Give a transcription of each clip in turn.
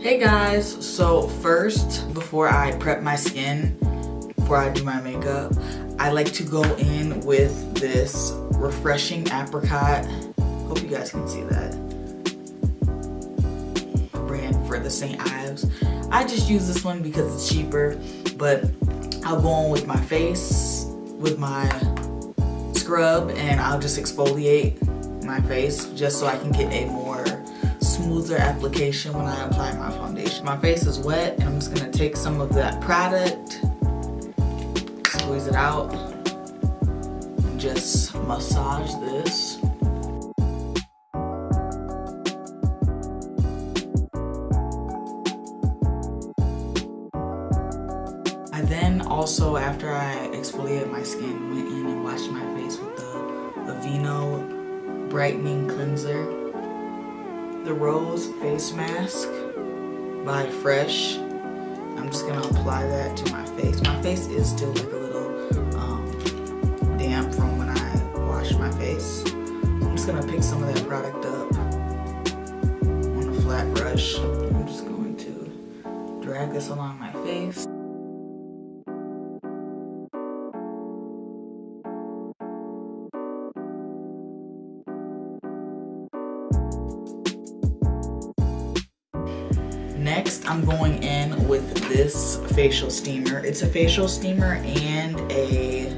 Hey guys, so first, before I prep my skin, before I do my makeup, I like to go in with this refreshing apricot. Hope you guys can see that. Brand for the St. Ives. I just use this one because it's cheaper, but I'll go on with my face, with my scrub, and I'll just exfoliate my face just so I can get a more smoother application when I apply my foundation. My face is wet and I'm just gonna take some of that product, squeeze it out, and just massage this. I then also, after I exfoliated my skin, went in and washed my face with the Aveeno brightening cleanser. The Rose face mask by Fresh. I'm just gonna apply that to my face. My face is still like a little damp from when I washed my face. I'm just gonna pick some of that product up on a flat brush. I'm just going to drag this along my face. Next, I'm going in with this facial steamer. It's a facial steamer and a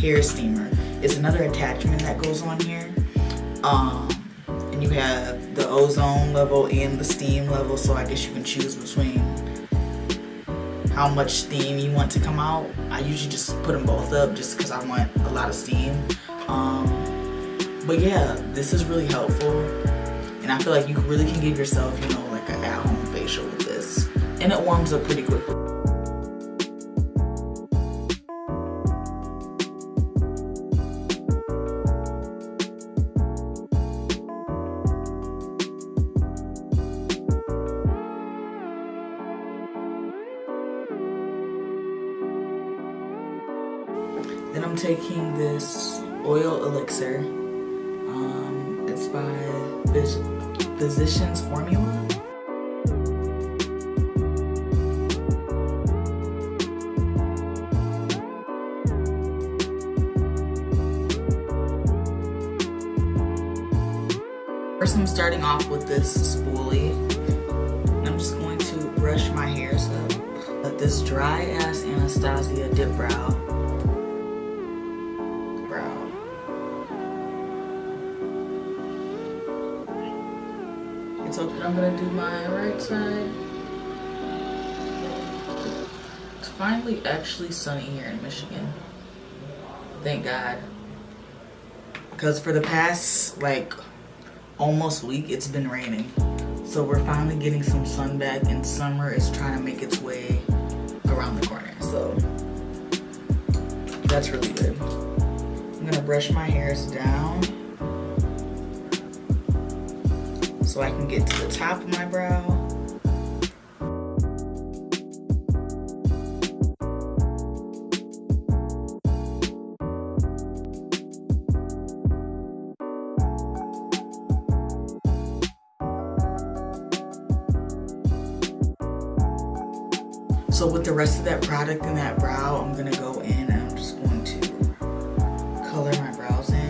hair steamer. It's another attachment that goes on here. And you have the ozone level and the steam level, so I guess you can choose between how much steam you want to come out. I usually just put them both up just because I want a lot of steam. But yeah, this is really helpful. And I feel like you really can give yourself, you know, like an at-home facial with this. And it warms up pretty quickly. Then I'm taking this oil elixir. It's by Physicians Formula. First, I'm starting off with this spoolie. I'm just going to brush my hairs up. But this dry ass Anastasia dipbrow. So I'm gonna do my right side. It's finally actually sunny here in Michigan. Thank God. Because for the past like almost week it's been raining. So we're finally getting some sun back and summer is trying to make its way around the corner. So that's really good. I'm gonna brush my hairs down so I can get to the top of my brow. So with the rest of that product in that brow, I'm gonna go in and I'm just going to color my brows in.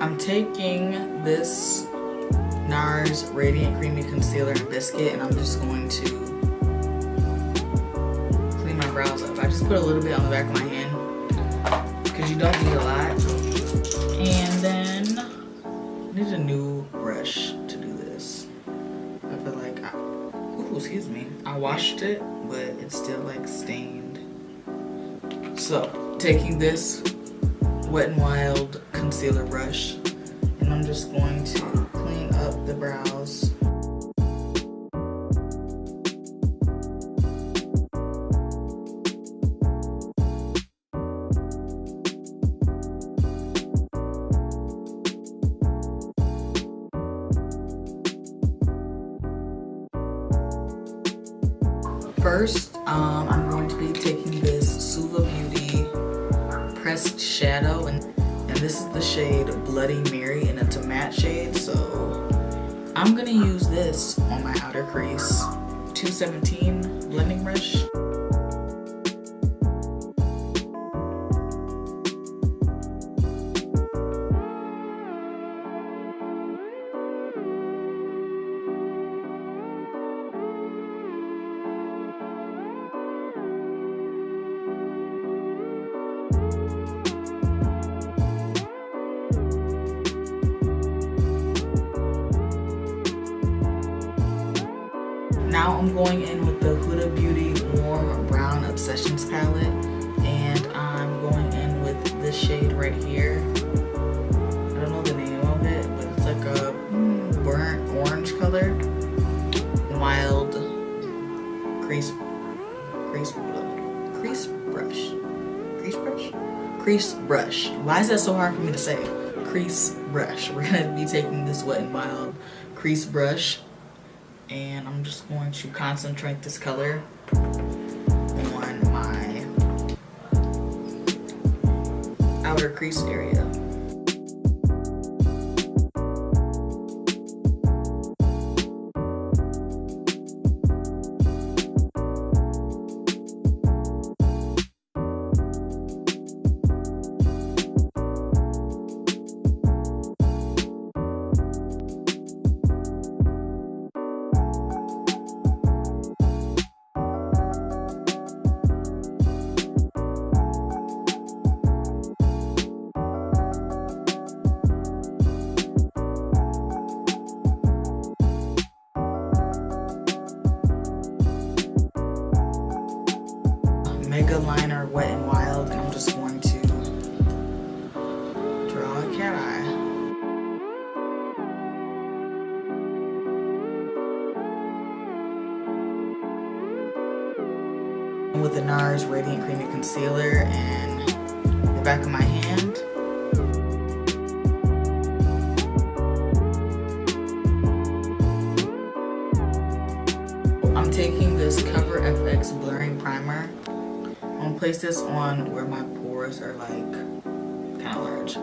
I'm taking this NARS Radiant Creamy Concealer and Biscuit and I'm just going to clean my brows up. I just put a little bit on the back of my hand because you don't need a lot. And then I need a new brush to do this. I feel like, excuse me. I washed it, but it's still like stained. So taking this Wet n Wild concealer brush and I'm just going to clean up the brows. First, I'm going to be taking this Suva Beauty pressed shadow, and this is the shade Bloody Mary, and it's a matte shade, so I'm gonna use this on my outer crease. 217 blending brush. Now I'm going in with the Huda Beauty Warm Brown Obsessions palette, and I'm going in with this shade right here. I don't know the name of it, but it's like a burnt orange color. Mild crease brush. Why is that so hard for me to say? Crease brush. We're gonna be taking this Wet n Wild crease brush, and I'm just going to concentrate this color on my outer crease area. Mega liner Wet n Wild, and I'm just going to draw a cat eye. With the NARS Radiant Creamy Concealer and the back of my hand. I'm taking this Cover FX Blurring Primer. I'm gonna place this on where my pores are like kind of large.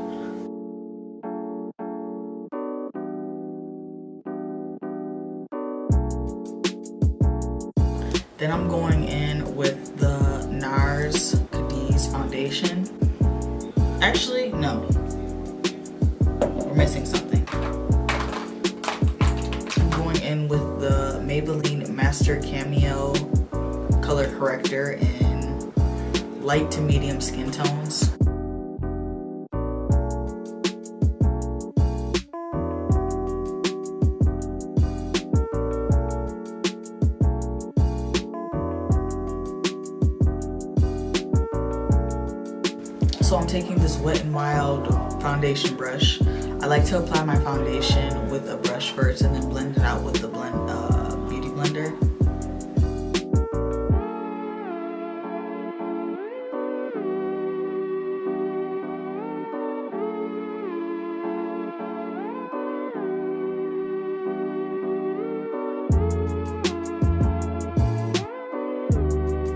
Then I'm going in with the NARS-cadiz foundation. Actually, no. We're missing something. I'm going in with the Maybelline Master Cameo color corrector in light to medium skin tones. So I'm taking this Wet n Wild foundation brush. I like to apply my foundation with a brush first and then blend it out with the beauty blender.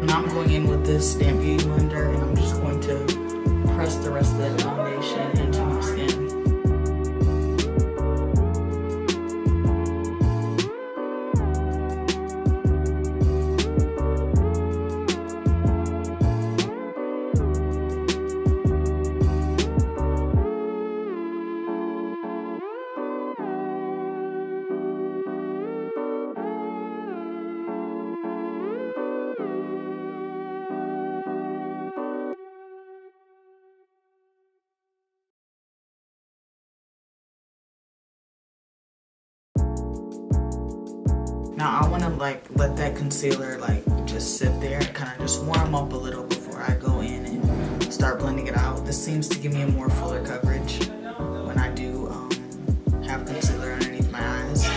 Now I'm going in with this Stamp Beauty blender, and I'm just going to press the rest of the foundation into my skin. Now I want to like let that concealer like just sit there and kind of just warm up a little before I go in and start blending it out. This seems to give me a more fuller coverage when I do have concealer underneath my eyes.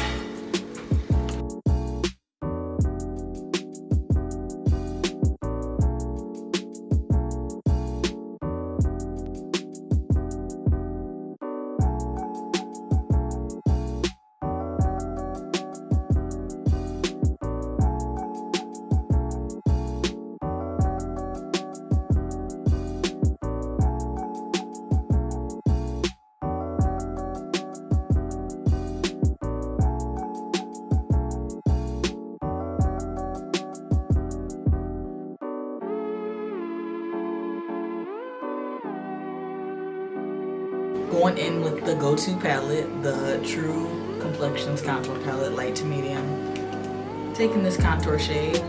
going in with the go-to palette, the True Complexions Contour Palette, light to medium. Taking this contour shade.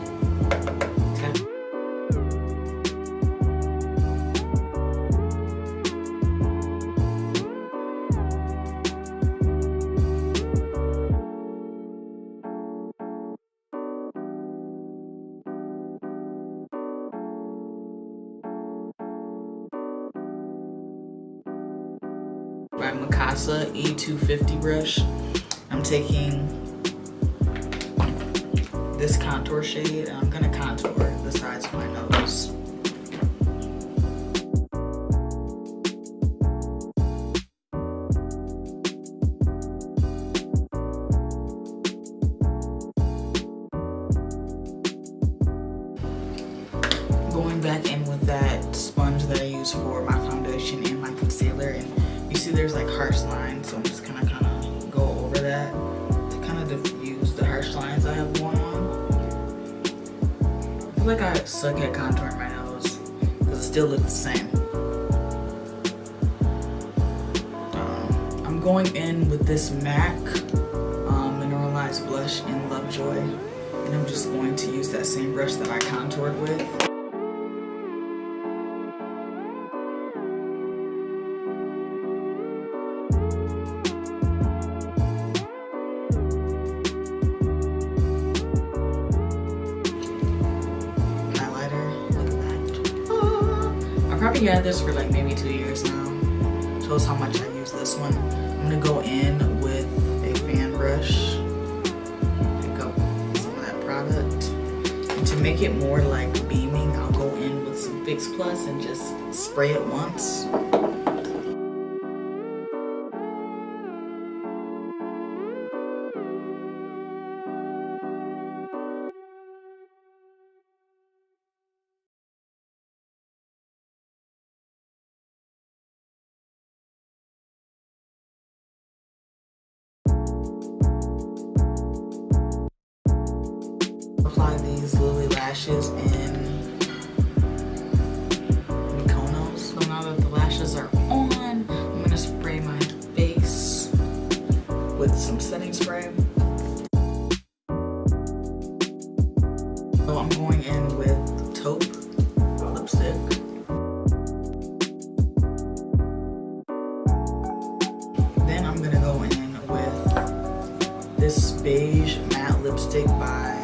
By Mikasa E250 brush. I'm taking this contour shade and I'm gonna contour the sides of my nose. Going back in with that sponge that I use for my foundation and my concealer, and you see there's like harsh lines, so I'm just gonna kind of go over that to kind of diffuse the harsh lines I have going on. I feel like I suck at contouring my nose because it still looks the same. I'm going in with this MAC mineralized blush in Lovejoy, and I'm just going to use that same brush that I contoured with. I probably had this for like maybe 2 years now. Shows how much I use this one. I'm gonna go in with a fan brush, pick up some of that product, and to make it more like beaming, I'll go in with some Fix Plus and just spray it once. Apply these Lily lashes in Mykonos. So now that the lashes are on, I'm gonna spray my face with some setting spray. So I'm going in with taupe lipstick. Then I'm gonna go in with this beige matte lipstick by